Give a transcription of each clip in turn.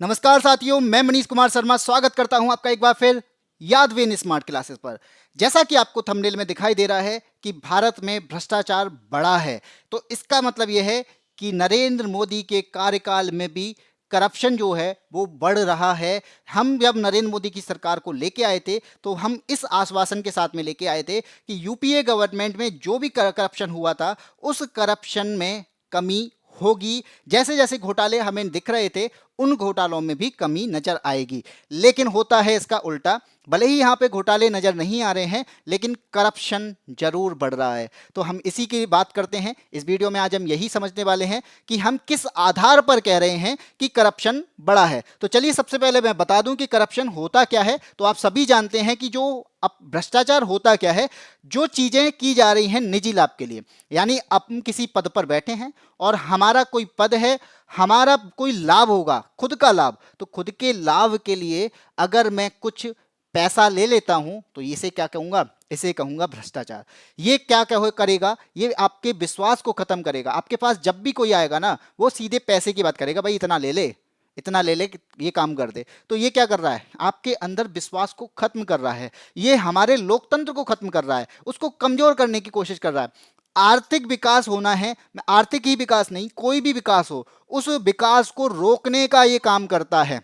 नमस्कार साथियों, मैं मनीष कुमार शर्मा स्वागत करता हूं आपका एक बार फिर यादवेन स्मार्ट क्लासेस पर। जैसा कि आपको थंबनेल में दिखाई दे रहा है कि भारत में भ्रष्टाचार बढ़ा है, तो इसका मतलब यह है कि नरेंद्र मोदी के कार्यकाल में भी करप्शन जो है वो बढ़ रहा है। हम जब नरेंद्र मोदी की सरकार को लेके आए थे तो हम इस आश्वासन के साथ में लेके आए थे कि यूपीए गवर्नमेंट में जो भी करप्शन हुआ था उस करप्शन में कमी होगी। जैसे जैसे घोटाले हमें दिख रहे थे उन घोटालों में भी कमी नजर आएगी, लेकिन होता है इसका उल्टा। भले ही यहाँ पे घोटाले नजर नहीं आ रहे हैं लेकिन करप्शन जरूर बढ़ रहा है। तो हम इसी की बात करते हैं इस वीडियो में। आज हम यही समझने वाले हैं कि हम किस आधार पर कह रहे हैं कि करप्शन बढ़ा है। तो चलिए सबसे पहले मैं बता दूं कि करप्शन होता क्या है। तो आप सभी जानते हैं कि जो अब भ्रष्टाचार होता क्या है, जो चीजें की जा रही हैं निजी लाभ के लिए, यानी हम किसी पद पर बैठे हैं और हमारा कोई पद है, हमारा कोई लाभ होगा, खुद का लाभ, तो खुद के लाभ के लिए अगर मैं कुछ पैसा ले लेता हूं तो इसे क्या कहूंगा? इसे कहूंगा भ्रष्टाचार। ये क्या करेगा? ये आपके विश्वास को खत्म करेगा। आपके पास जब भी कोई आएगा ना, वो सीधे पैसे की बात करेगा, भाई इतना ले ले, इतना ले ले कि ये काम कर दे। तो ये क्या कर रहा है? आपके अंदर विश्वास को खत्म कर रहा है। ये हमारे लोकतंत्र को खत्म कर रहा है, उसको कमजोर करने की कोशिश कर रहा है। आर्थिक विकास होना है, आर्थिक ही विकास नहीं, कोई भी विकास हो, उस विकास को रोकने का ये काम करता है।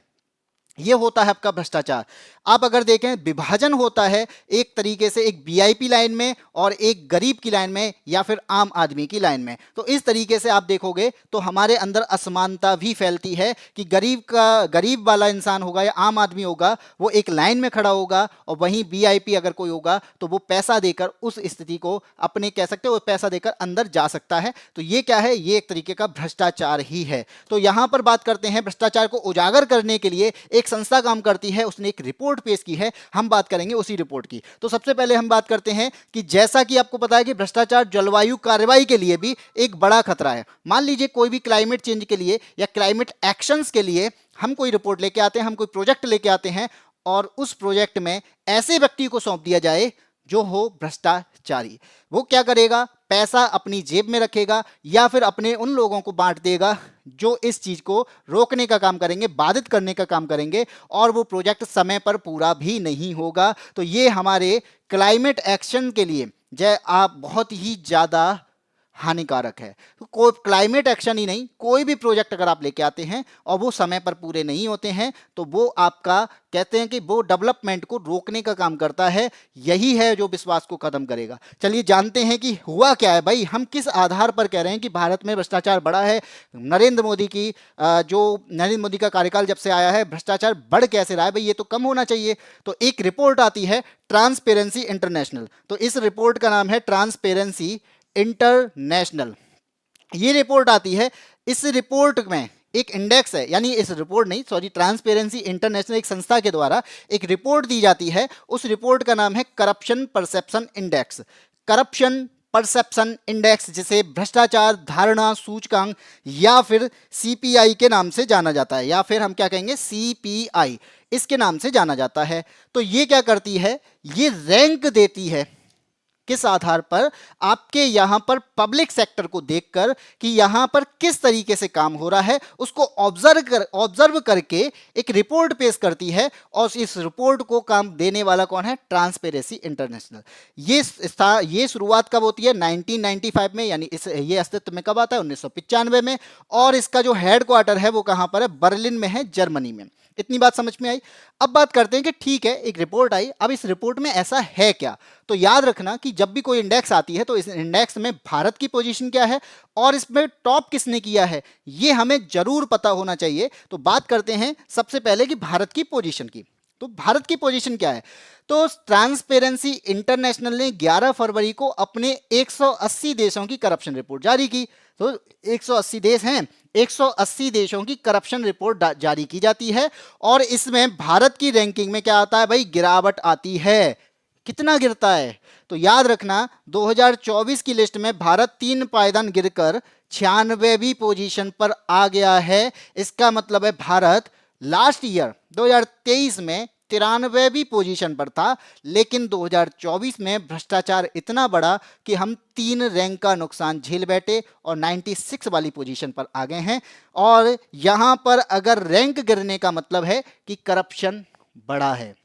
ये होता है आपका भ्रष्टाचार। आप अगर देखें, विभाजन होता है एक तरीके से एक वीआईपी लाइन में और एक गरीब की लाइन में या फिर आम आदमी की लाइन में। तो इस तरीके से आप देखोगे तो हमारे अंदर असमानता भी फैलती है कि गरीब वाला इंसान होगा या आम आदमी होगा, वो एक लाइन में खड़ा होगा, और वहीं वीआईपी अगर कोई होगा तो वो पैसा देकर उस स्थिति को अपने, कह सकते हो, पैसा देकर अंदर जा सकता है। तो ये क्या है? ये एक तरीके का भ्रष्टाचार ही है। तो यहां पर बात करते हैं भ्रष्टाचार को उजागर करने के लिए एक संस्था काम करती है, उसने एक रिपोर्ट पेश की है, हम बात करेंगे उसी रिपोर्ट की। तो सबसे पहले हम बात करते हैं कि जैसा कि आपको पता है कि भ्रष्टाचार जलवायु कार्रवाई के लिए भी एक बड़ा खतरा है। मान लीजिए कोई भी क्लाइमेट चेंज के लिए या क्लाइमेट एक्शंस के लिए हम कोई रिपोर्ट लेके आते हैं, हम कोई प्रोजेक्ट लेके आते हैं, और उस प्रोजेक्ट में ऐसे व्यक्ति को सौंप दिया जाए जो हो भ्रष्टाचारी। वो क्या करेगा? पैसा अपनी जेब में रखेगा या फिर अपने उन लोगों को बांट देगा जो इस चीज को रोकने का काम करेंगे, बाधित करने का काम करेंगे, और वो प्रोजेक्ट समय पर पूरा भी नहीं होगा। तो ये हमारे क्लाइमेट एक्शन के लिए जय आप बहुत ही ज्यादा हानिकारक है। तो कोई क्लाइमेट एक्शन ही नहीं, कोई भी प्रोजेक्ट अगर आप लेके आते हैं और वो समय पर पूरे नहीं होते हैं तो वो आपका, कहते हैं कि वो डेवलपमेंट को रोकने का काम करता है। यही है जो विश्वास को खत्म करेगा। चलिए जानते हैं कि हुआ क्या है भाई, हम किस आधार पर कह रहे हैं कि भारत में भ्रष्टाचार बढ़ा है। नरेंद्र मोदी की नरेंद्र मोदी का कार्यकाल जब से आया है, भ्रष्टाचार बढ़ कैसे रहा है भाई? ये तो कम होना चाहिए। तो एक रिपोर्ट आती है ट्रांसपेरेंसी इंटरनेशनल। तो इस रिपोर्ट का नाम है ट्रांसपेरेंसी इंटरनेशनल। ये रिपोर्ट आती है। इस रिपोर्ट में एक इंडेक्स है, यानी इस रिपोर्ट नहीं, सॉरी, ट्रांसपेरेंसी इंटरनेशनल एक संस्था के द्वारा एक रिपोर्ट दी जाती है। उस रिपोर्ट का नाम है corruption perception index. Corruption perception index, जिसे भ्रष्टाचार धारणा सूचकांक या फिर सीपीआई के नाम से जाना जाता है, या फिर हम क्या कहेंगे, सीपीआई, इसके नाम से जाना जाता है। तो ये क्या करती है? ये रैंक देती है। किस आधार पर? आपके यहां पर पब्लिक सेक्टर को देखकर कि यहां पर किस तरीके से काम हो रहा है, उसको ऑब्जर्व करके एक रिपोर्ट पेश करती है। और इस रिपोर्ट को काम देने वाला कौन है? Transparency international. ये शुरुआत कब होती है? 1995 में, यानी ये अस्तित्व में कब आता है? 1995 में। और इसका जो हेडक्वार्टर है वो कहां पर है? बर्लिन में है, जर्मनी में। इतनी बात समझ में आई। अब बात करते हैं कि ठीक है, एक रिपोर्ट आई, अब इस रिपोर्ट में ऐसा है क्या? तो याद रखना कि जब भी कोई इंडेक्स आती है तो इस इंडेक्स में भारत की पोजीशन क्या है और इसमें टॉप किसने किया है, ये हमें जरूर पता होना चाहिए। तो बात करते हैं सबसे पहले कि भारत की पोजीशन की। तो भारत की पोजीशन क्या है? तो ट्रांसपेरेंसी इंटरनेशनल ने 11 फरवरी को अपने 180 देशों की करप्शन रिपोर्ट जारी की। तो 180 देश हैं, 180 देशों की करप्शन रिपोर्ट जारी की जाती है, और इसमें भारत की रैंकिंग में क्या आता है भाई? गिरावट आती है। कितना गिरता है? तो याद रखना, 2024 की लिस्ट में भारत 3 पायदान गिरकर 96वीं पोजीशन पर आ गया है। इसका मतलब है भारत लास्ट ईयर 2023 में 193वीं पोजीशन पर था, लेकिन 2024 में भ्रष्टाचार इतना बढ़ा कि हम 3 रैंक का नुकसान झेल बैठे और 96 वाली पोजीशन पर आ गए हैं। और यहां पर अगर रैंक गिरने का मतलब है कि करप्शन बढ़ा है।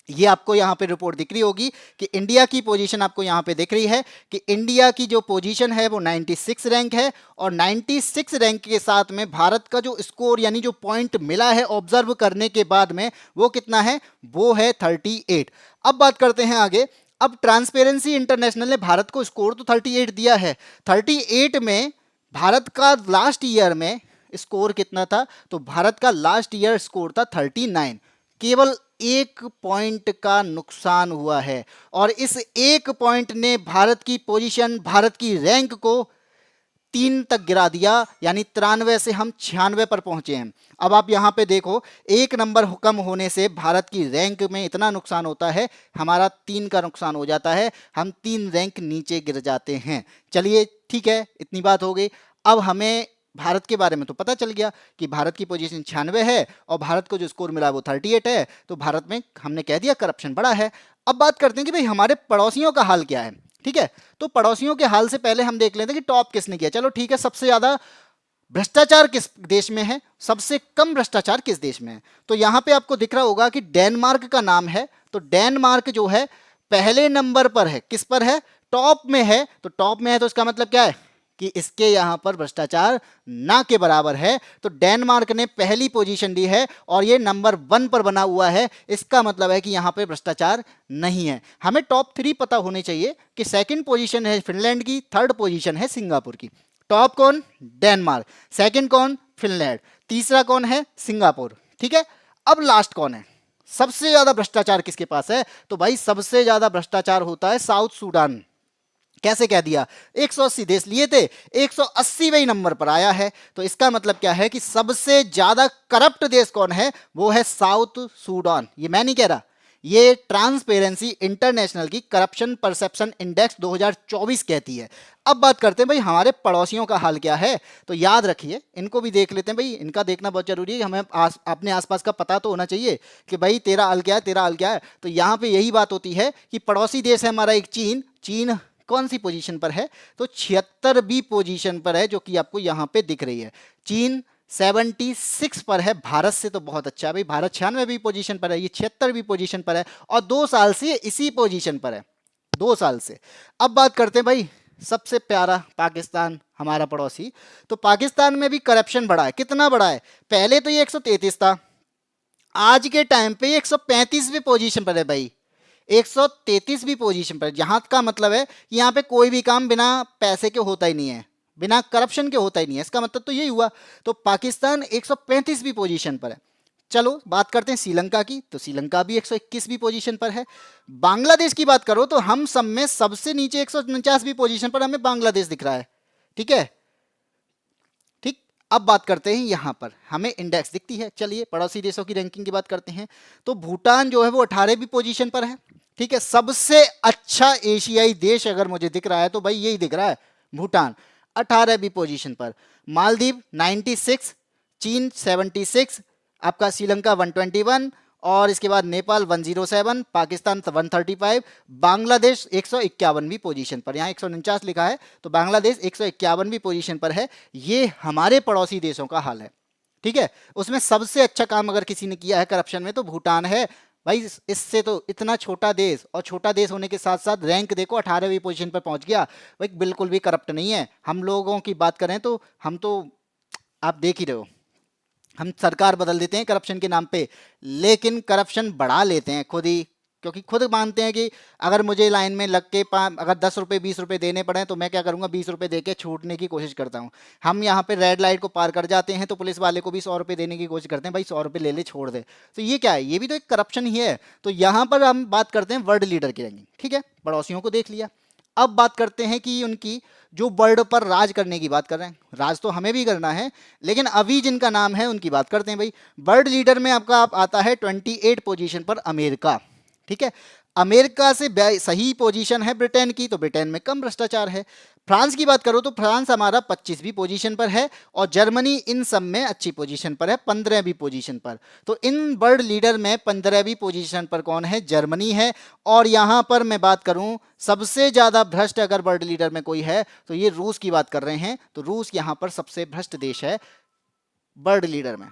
ये आपको यहां पे रिपोर्ट दिख रही होगी कि इंडिया की पोजीशन आपको यहां पे दिख रही है कि इंडिया की जो पोजीशन है वो 96 रैंक है, और 96 रैंक के साथ में भारत का जो स्कोर यानी जो पॉइंट मिला है ऑब्जर्व करने के बाद में वो कितना है, वो है 38। अब बात करते हैं आगे। अब ट्रांसपेरेंसी इंटरनेशनल ने भारत को स्कोर तो 38 दिया है, 38 में भारत का लास्ट ईयर में स्कोर कितना था, तो भारत का लास्ट ईयर स्कोर था 39। केवल 1 पॉइंट का नुकसान हुआ है, और इस 1 पॉइंट ने भारत की पोजीशन, भारत की रैंक को 3 तक गिरा दिया, यानी 93 से हम 96 पर पहुंचे हैं। अब आप यहां पे देखो, 1 नंबर कम होने से भारत की रैंक में इतना नुकसान होता है, हमारा 3 का नुकसान हो जाता है, हम 3 रैंक नीचे गिर जाते हैं। चलिए ठीक है, इतनी बात हो गई। अब हमें भारत के बारे में तो पता चल गया कि भारत की पोजीशन 96 है और भारत को जो स्कोर मिला वो 38 है, तो भारत में हमने कह दिया करप्शन बड़ा है। अब बात करते हैं कि भाई हमारे पड़ोसियों का हाल क्या है। ठीक है, तो पड़ोसियों के हाल से पहले हम देख लेते हैं कि टॉप किसने किया। चलो ठीक है, सबसे ज्यादा भ्रष्टाचार किस देश में है, सबसे कम भ्रष्टाचार किस देश में है, तो यहां पे आपको दिख रहा होगा कि डेनमार्क का नाम है। तो डेनमार्क जो है पहले नंबर पर है, किस पर है, टॉप में है। तो टॉप में है तो इसका मतलब क्या है कि इसके यहां पर भ्रष्टाचार ना के बराबर है, तो डेनमार्क ने पहली पोजीशन ली है और ये नंबर 1 पर बना हुआ है। इसका मतलब है कि यहां पे भ्रष्टाचार नहीं है। हमें टॉप 3 पता होने चाहिए कि सेकंड पोजीशन है फिनलैंड की, थर्ड पोजीशन है सिंगापुर की। टॉप कौन, डेनमार्क, सेकंड कौन, फिनलैंड, तीसरा कौन है, सिंगापुर। ठीक है, अब लास्ट कौन है, सबसे ज्यादा भ्रष्टाचार किसके पास है, तो भाई सबसे ज्यादा भ्रष्टाचार होता है साउथ सूडान। कैसे कह दिया, 180 देश लिए थे, 180वें नंबर पर आया है। तो इसका मतलब क्या है कि सबसे ज्यादा करप्ट देश कौन है, वो है साउथ सूडान। ये मैं नहीं कह रहा, ये ट्रांसपेरेंसी इंटरनेशनल की करप्शन परसेप्शन इंडेक्स 2024 कहती है। अब बात करते हैं भाई हमारे पड़ोसियों का हाल क्या है, तो याद रखिए इनको भी देख लेते हैं भाई, इनका देखना बहुत जरूरी है। हमें अपने आसपास का पता तो होना चाहिए कि भाई तेरा हाल क्या है, तेरा हाल क्या है। तो यहाँ पे यही बात होती है कि पड़ोसी देश है हमारा एक चीन। चीन कौन सी पोजीशन पर है, तो 76वीं पोजीशन पर है, जो कि आपको यहाँ पे दिख रही है। चीन 76 पर है, भारत से तो बहुत अच्छा है भाई, भारत 96वीं पोजीशन पर है, ये 76वीं पोजीशन पर है, और 2 साल से इसी पोजीशन पर है, 2 साल से। अब बात करते हैं भाई सबसे प्यारा पाकिस्तान, हमारा पड़ोसी। तो पाकिस्तान में भी करप्शन बढ़ा है, कितना बढ़ा है, पहले तो ये 133 था, आज के टाइम पे 135वीं पोजीशन पर है भाई, 133वीं पोजीशन पर। जहां का मतलब है कि यहाँ पे कोई भी काम बिना पैसे के होता ही नहीं है, बिना करप्शन के होता ही नहीं है, इसका मतलब तो यही हुआ। तो पाकिस्तान 135वीं पोजीशन पर है। चलो बात करते हैं श्रीलंका की, तो श्रीलंका भी 121वीं पोजीशन पर है। बांग्लादेश की बात करो तो हम सब में सबसे नीचे 149वीं पोजीशन पर हमें बांग्लादेश दिख रहा है। ठीक है, ठीक। अब बात करते हैं यहां पर हमें इंडेक्स दिखती है। चलिए पड़ोसी देशों की रैंकिंग की बात करते हैं, तो भूटान जो है वो 18वीं पोजीशन पर है। ठीक है, सबसे अच्छा एशियाई देश अगर मुझे दिख रहा है तो भाई यही दिख रहा है, भूटान 18वीं पोजीशन पर। मालदीव 96, चीन 76, आपका श्रीलंका 121, और इसके बाद नेपाल 107, पाकिस्तान 135, बांग्लादेश 151वीं पोजीशन पर। यहाँ 149 लिखा है, तो बांग्लादेश 151वीं पोजीशन पर है। ये हमारे पड़ोसी देशों का हाल है। ठीक है, उसमें सबसे अच्छा काम अगर किसी ने किया है करप्शन में तो भूटान है भाई। इससे तो इतना छोटा देश, और छोटा देश होने के साथ साथ रैंक देखो 18वीं पोजीशन पर पहुंच गया भाई, बिल्कुल भी करप्ट नहीं है। हम लोगों की बात करें तो हम तो आप देख ही रहे हो, हम सरकार बदल देते हैं करप्शन के नाम पे, लेकिन करप्शन बढ़ा लेते हैं खुद ही, क्योंकि खुद मानते हैं कि अगर मुझे लाइन में लग के अगर 10 रुपये 20 रुपये देने पड़े तो मैं क्या करूंगा, 20 रुपये दे के छूटने की कोशिश करता हूं। हम यहाँ पे रेड लाइट को पार कर जाते हैं तो पुलिस वाले को भी 100 रुपये देने की कोशिश करते हैं, भाई 100 रुपये ले ले छोड़ दे। तो ये क्या है, ये भी तो एक करप्शन ही है। तो यहाँ पर हम बात करते हैं वर्ल्ड लीडर की रैंकिंग। ठीक है, पड़ोसियों को देख लिया। अब बात करते हैं कि उनकी जो वर्ल्ड पर राज करने की बात कर रहे हैं, राज तो हमें भी करना है, लेकिन अभी जिनका नाम है उनकी बात करते हैं भाई। वर्ल्ड लीडर में आपका आता है 28 पोजीशन पर अमेरिका। ठीक है, अमेरिका से सही पोजीशन है ब्रिटेन की, तो ब्रिटेन में कम भ्रष्टाचार है। फ्रांस की बात करो तो फ्रांस हमारा 25वीं पोजीशन पर है और जर्मनी इन सब में अच्छी पोजीशन पर है, 15वीं पोजीशन पर। तो इन वर्ल्ड लीडर में 15वीं पोजीशन पर कौन है? जर्मनी है। और यहां पर मैं बात करूं सबसे ज्यादा भ्रष्ट अगर वर्ल्ड लीडर में कोई है तो ये रूस की बात कर रहे हैं, तो रूस यहां पर सबसे भ्रष्ट देश है वर्ल्ड लीडर में।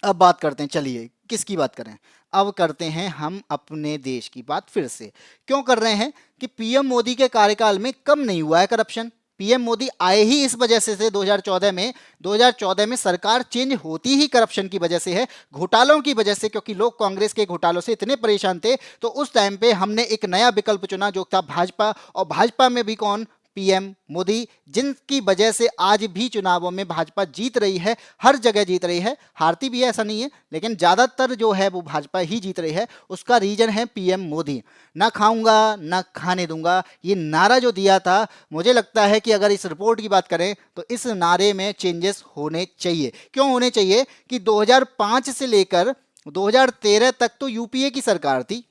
अब बात करते हैं, चलिए किसकी बात करें, अब करते हैं हम अपने देश की बात फिर से। क्यों कर रहे हैं कि पीएम मोदी के कार्यकाल में कम नहीं हुआ है करप्शन। पीएम मोदी आए ही इस वजह से 2014 में सरकार चेंज होती ही करप्शन की वजह से है, घोटालों की वजह से, क्योंकि लोग कांग्रेस के घोटालों से इतने परेशान थे। तो उस टाइम पे हमने एक नया विकल्प चुना जो था भाजपा, और भाजपा में भी कौन? पीएम मोदी, जिनकी वजह से आज भी चुनावों में भाजपा जीत रही है, हर जगह जीत रही है, हारती भी है ऐसा नहीं है, लेकिन ज्यादातर जो है वो भाजपा ही जीत रही है। उसका रीजन है पीएम मोदी। ना खाऊंगा ना खाने दूंगा, ये नारा जो दिया था, मुझे लगता है कि अगर इस रिपोर्ट की बात करें तो इस नारे में चेंजेस होने चाहिए। क्यों होने चाहिए कि 2005 से लेकर 2013 तक तो यूपीए की सरकार थी,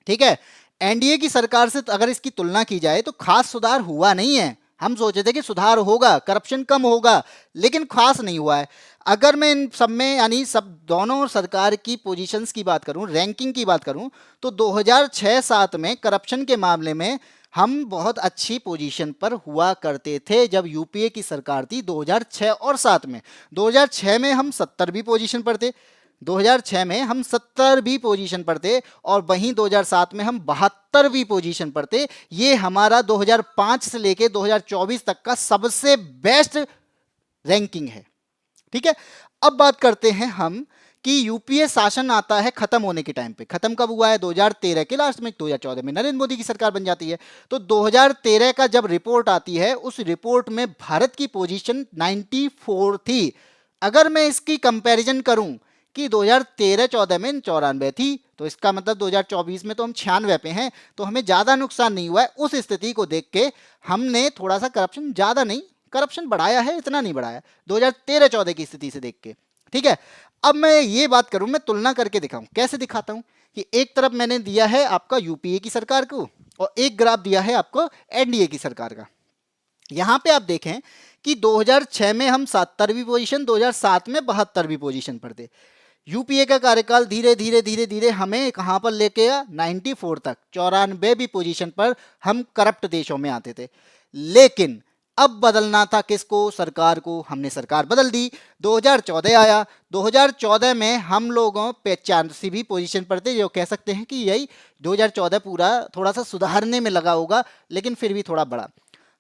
ठीक है। एनडीए की सरकार से अगर इसकी तुलना की जाए तो खास सुधार हुआ नहीं है। हम सोचे थे कि सुधार होगा, करप्शन कम होगा, लेकिन खास नहीं हुआ है। अगर मैं इन सब में यानी सब दोनों सरकार की पोजीशंस की बात करूं, रैंकिंग की बात करूं, तो 2006-7 में करप्शन के मामले में हम बहुत अच्छी पोजीशन पर हुआ करते थे जब यूपीए की सरकार थी 2006 और 7 में। 2006 में हम 70वीं पोजीशन पर थे, 2006 में हम 70वीं पोजीशन पर थे, और वहीं 2007 में हम 72वीं पोजीशन पर थे। ये हमारा 2005 से लेके 2024 तक का सबसे बेस्ट रैंकिंग है, ठीक है। अब बात करते हैं हम कि यूपीए शासन आता है खत्म होने के टाइम पे। खत्म कब हुआ है? 2013 के लास्ट में, 2014 में नरेंद्र मोदी की सरकार बन जाती है। तो 2013 का जब रिपोर्ट आती है, उस रिपोर्ट में भारत की पोजीशन 94 थी। अगर मैं इसकी कंपैरिजन करूं कि 2013-14 में 94 थी, तो इसका मतलब 2024 में तो हम 96 पे हैं, तो हमें ज्यादा नुकसान नहीं हुआ है। उस स्थिति को देख के हमने थोड़ा सा करप्शन, ज्यादा नहीं, करप्शन बढ़ाया है, इतना नहीं बढ़ाया 2013-14 की स्थिति से देख के, ठीक है। अब मैं ये बात करूं, मैं तुलना करके दिखाऊं। कैसे दिखाता हूं कि एक तरफ मैंने दिया है आपका यूपीए की सरकार को और एक ग्राफ दिया है आपको एनडीए की सरकार का। यहां पे आप देखें कि 2006 में हम 70वीं पोजीशन, 2007 में 72वीं पोजीशन पर थे। यूपीए का कार्यकाल धीरे धीरे धीरे धीरे हमें कहां पर लेके गया? 94 तक, 94वीं पोजीशन पर हम करप्ट देशों में आते थे। लेकिन अब बदलना था किसको? सरकार को। हमने सरकार बदल दी, 2014 आया। 2014 में हम लोगों 85वीं पोजीशन पर थे, जो कह सकते हैं कि यही 2014 पूरा थोड़ा सा सुधारने में लगा होगा, लेकिन फिर भी थोड़ा बड़ा।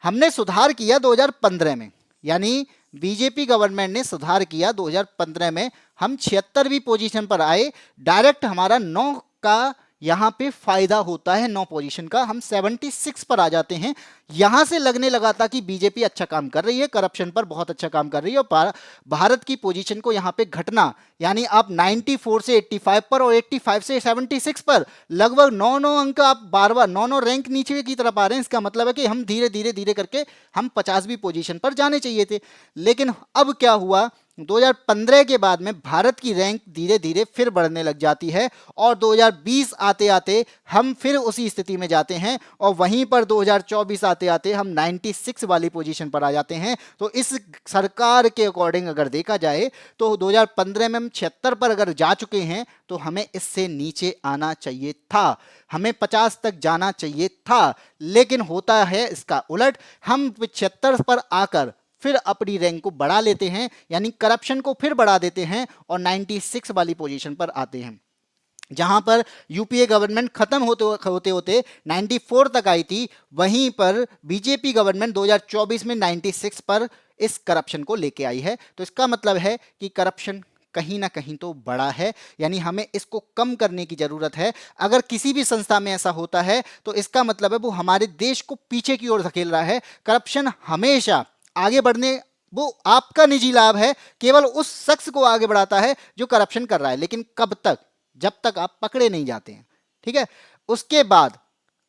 हमने सुधार किया 2015 में, यानी बीजेपी गवर्नमेंट ने सुधार किया 2015 में। हम 76वीं पोजीशन पर आए। डायरेक्ट हमारा 9 का यहां पे फायदा होता है, 9 पोजीशन का, हम 76 पर आ जाते हैं। यहां से लगने लगा था कि बीजेपी अच्छा काम कर रही है, करप्शन पर बहुत अच्छा काम कर रही है, और भारत की पोजीशन को यहां पे घटना, यानी आप 94 से 85 पर और 85 से 76 पर लगभग 9 अंक, आप बार बार 9 रैंक नीचे की तरफ आ रहे हैं। इसका मतलब है कि हम धीरे धीरे धीरे करके हम 50वीं पोजीशन पर जाने चाहिए थे। लेकिन अब क्या हुआ? 2015 के बाद में भारत की रैंक धीरे धीरे फिर बढ़ने लग जाती है, और 2020 आते आते हम फिर उसी स्थिति में जाते हैं, और वहीं पर 2024 आते आते हम 96 वाली पोजीशन पर आ जाते हैं। तो इस सरकार के अकॉर्डिंग अगर देखा जाए तो 2015 में हम 76 पर अगर जा चुके हैं, तो हमें इससे नीचे आना चाहिए था, हमें 50 तक जाना चाहिए था। लेकिन होता है इसका उलट, हम 75 पर आकर फिर अपनी रैंक को बढ़ा लेते हैं, यानी करप्शन को फिर बढ़ा देते हैं, और 96 वाली पोजीशन पर आते हैं। जहां पर यूपीए गवर्नमेंट खत्म होते होते 94 तक आई थी, वहीं पर बीजेपी गवर्नमेंट 2024 में 96 पर इस करप्शन को लेके आई है। तो इसका मतलब है कि करप्शन कहीं ना कहीं तो बड़ा है, यानी हमें इसको कम करने की जरूरत है। अगर किसी भी संस्था में ऐसा होता है तो इसका मतलब है वो हमारे देश को पीछे की ओर धकेल रहा है। करप्शन हमेशा आगे बढ़ने, वो आपका निजी लाभ है, केवल उस शख्स को आगे बढ़ाता है जो करप्शन कर रहा है। लेकिन कब तक? जब तक आप पकड़े नहीं जाते हैं, ठीक है। उसके बाद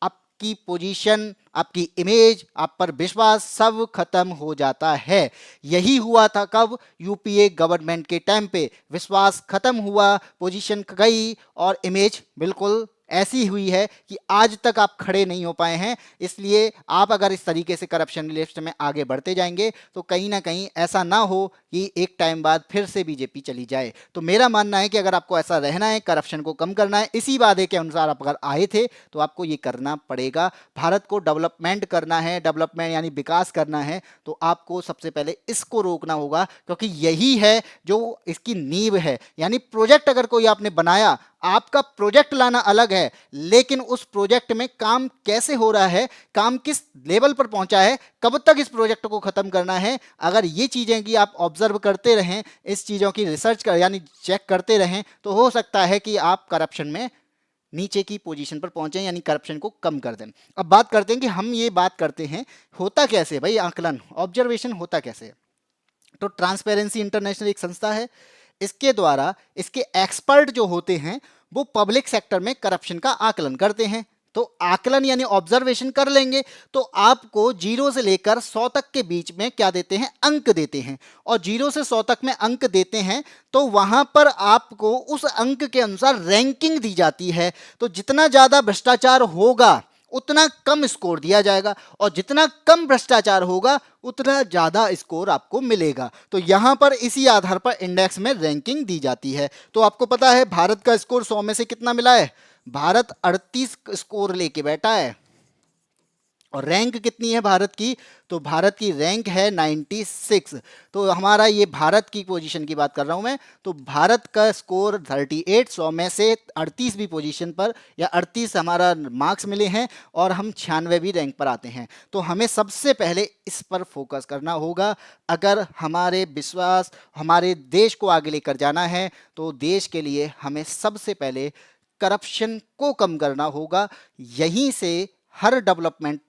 आपकी पोजीशन, आपकी इमेज, आप पर विश्वास सब खत्म हो जाता है। यही हुआ था कब? यूपीए गवर्नमेंट के टाइम पे विश्वास खत्म हुआ, पोजीशन गई और इमेज बिल्कुल ऐसी हुई है कि आज तक आप खड़े नहीं हो पाए हैं। इसलिए आप अगर इस तरीके से करप्शन लिस्ट में आगे बढ़ते जाएंगे तो कहीं ना कहीं ऐसा ना हो कि एक टाइम बाद फिर से बीजेपी चली जाए। तो मेरा मानना है कि अगर आपको ऐसा रहना है, करप्शन को कम करना है, इसी वादे के अनुसार आप अगर आए थे तो आपको ये करना पड़ेगा। भारत को डेवलपमेंट करना है, डेवलपमेंट यानी विकास करना है, तो आपको सबसे पहले इसको रोकना होगा, क्योंकि यही है जो इसकी नींव है। यानी प्रोजेक्ट अगर कोई आपने बनाया, आपका प्रोजेक्ट लाना अलग है, लेकिन उस प्रोजेक्ट में काम कैसे हो रहा है, काम किस लेवल पर पहुंचा है, कब तक इस प्रोजेक्ट को खत्म करना है, अगर ये चीजें कि आप ऑब्जर्व करते रहें, इस चीजों की रिसर्च कर यानी चेक करते रहें, तो हो सकता है कि आप करप्शन में नीचे की पोजीशन पर पहुंचे, यानी करप्शन को कम कर दें। अब बात करते हैं कि हम ये बात करते हैं होता कैसे भाई, आकलन ऑब्जर्वेशन होता कैसे। तो ट्रांसपेरेंसी इंटरनेशनल एक संस्था है, इसके द्वारा इसके एक्सपर्ट जो होते हैं वो पब्लिक सेक्टर में करप्शन का आकलन करते हैं। तो आकलन यानी ऑब्जर्वेशन कर लेंगे तो आपको 0 से लेकर 100 तक के बीच में क्या देते हैं, अंक देते हैं। और 0 से 100 तक में अंक देते हैं तो वहां पर आपको उस अंक के अनुसार रैंकिंग दी जाती है। तो जितना ज्यादा भ्रष्टाचार होगा उतना कम स्कोर दिया जाएगा, और जितना कम भ्रष्टाचार होगा उतना ज्यादा स्कोर आपको मिलेगा। तो यहां पर इसी आधार पर इंडेक्स में रैंकिंग दी जाती है। तो आपको पता है भारत का स्कोर 100 में से कितना मिला है, भारत 38 स्कोर लेके बैठा है। और रैंक कितनी है भारत की, तो भारत की रैंक है 96। तो हमारा ये भारत की पोजीशन की बात कर रहा हूं मैं, तो भारत का स्कोर 38, 100 में से 38वीं पोजीशन पर, या 38 हमारा मार्क्स मिले हैं, और हम 96वीं रैंक पर आते हैं। तो हमें सबसे पहले इस पर फोकस करना होगा। अगर हमारे विश्वास हमारे देश को आगे लेकर जाना है तो देश के लिए हमें सबसे पहले करप्शन को कम करना होगा। यहीं से हर डेवलपमेंट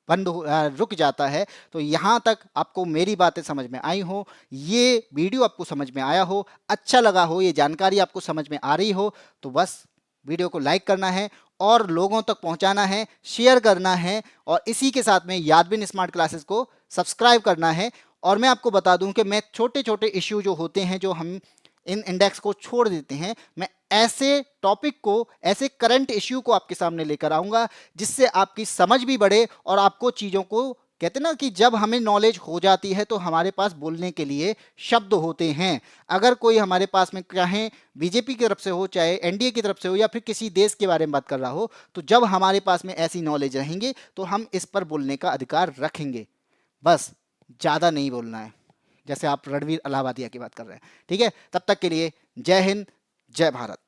रुक जाता है। तो यहां तक आपको मेरी बातें समझ में आई हो, ये वीडियो आपको समझ में आया हो, अच्छा लगा हो, ये जानकारी आपको समझ में आ रही हो, तो बस वीडियो को लाइक करना है और लोगों तक पहुंचाना है, शेयर करना है, और इसी के साथ में यादविन स्मार्ट क्लासेस को सब्सक्राइब करना है। और मैं आपको बता दूं कि मैं छोटे छोटे इश्यू जो होते हैं, जो हम इन इंडेक्स को छोड़ देते हैं, मैं ऐसे टॉपिक को, ऐसे करंट इश्यू को आपके सामने लेकर आऊंगा जिससे आपकी समझ भी बढ़े, और आपको चीजों को, कहते ना कि जब हमें नॉलेज हो जाती है तो हमारे पास बोलने के लिए शब्द होते हैं। अगर कोई हमारे पास में, चाहे बीजेपी की तरफ से हो, चाहे एनडीए की तरफ से हो, या फिर किसी देश के बारे में बात कर रहा हो, तो जब हमारे पास में ऐसी नॉलेज रहेंगे तो हम इस पर बोलने का अधिकार रखेंगे। बस ज्यादा नहीं बोलना है, जैसे आप रणवीर अलाहाबादिया की बात कर रहे हैं। ठीक है, तब तक के लिए जय हिंद, जय भारत।